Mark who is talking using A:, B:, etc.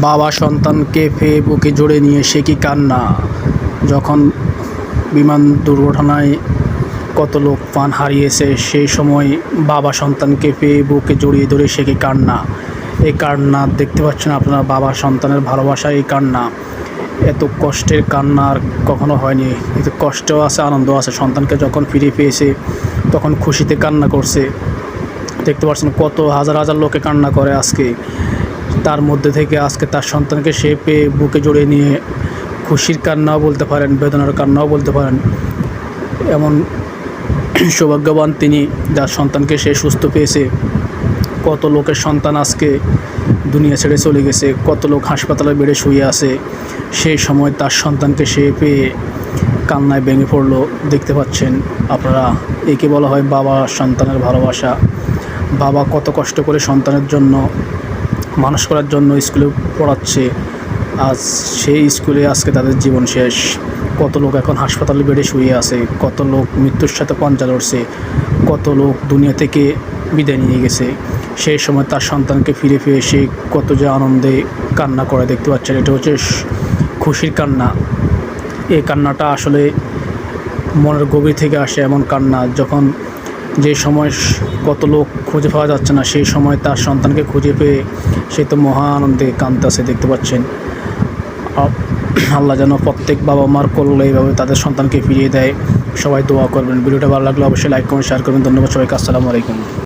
A: বাবা সন্তানকে পেয়ে বুকে জড়িয়ে নিয়ে সে কি কান্না। যখন বিমান দুর্ঘটনায় কত লোক প্রাণ হারিয়েছে, সেই সময় বাবা সন্তানকে পেয়ে বুকে জড়িয়ে ধরে সে কি কান্না। এই কান্না দেখতে পাচ্ছেন আপনারা, বাবা সন্তানের ভালোবাসা, এই কান্না। এত কষ্টের কান্না আর কখনো হয়নি। এতে কষ্টও আছে, আনন্দ আছে। সন্তানকে যখন ফিরে পেয়েছে তখন খুশিতে কান্না করছে। দেখতে পাচ্ছেন কত হাজার হাজার লোকে কান্না করে আজকে। তার মধ্যে থেকে আজকে তার সন্তানকে সে পেয়ে বুকে জড়িয়ে নিয়ে খুশির কান্নাও বলতে পারেন, বেদনার কান্নাও বলতে পারেন। এমন সৌভাগ্যবান তিনি, যার সন্তানকে সে সুস্থ পেয়েছে। কত লোকের সন্তান আজকে দুনিয়া ছেড়ে চলে গেছে, কত লোক হাসপাতালে বেডে শুয়ে আছে। সেই সময় তার সন্তানকে সে পেয়ে কান্নায় ভেঙে পড়লো। দেখতে পাচ্ছেন আপনারা, একে বলা হয় বাবা সন্তানের ভালোবাসা। বাবা কত কষ্ট করে সন্তানের জন্য, মানুষ করার জন্য স্কুলে পড়াচ্ছে, আজ সেই স্কুলে আজকে তাদের জীবন শেষ। কত লোক এখন হাসপাতালে বেডে শুয়ে আছে, কত লোক মৃত্যুর সাথে পাঞ্জা লড়ছে, কত লোক দুনিয়া থেকে বিদায় নিয়ে গেছে। সেই সময় তার সন্তানকে ফিরে পেয়ে সে কত যে আনন্দে কান্না করে। দেখতে পাচ্ছেন, এটা হচ্ছে খুশির কান্না। এই কান্নাটা আসলে মনের গভীর থেকে আসে, এমন কান্না যখন যে সময় কত লোক খুঁজে পাওয়া যাচ্ছে না, সেই সময় তার সন্তানকে খুঁজে পেয়ে সে তো মহা আনন্দে কাঁদতেছে। দেখতে পাচ্ছেন, আল্লাহ যেন প্রত্যেক বাবা মার কোলে এইভাবে তাদের সন্তানকে ফিরিয়ে দেয়। সবাই দোয়া করবেন। ভিডিওটা ভালো লাগলে অবশ্যই লাইক কমেন্ট শেয়ার করবেন। ধন্যবাদ সবাইকে। আসসালামু আলাইকুম।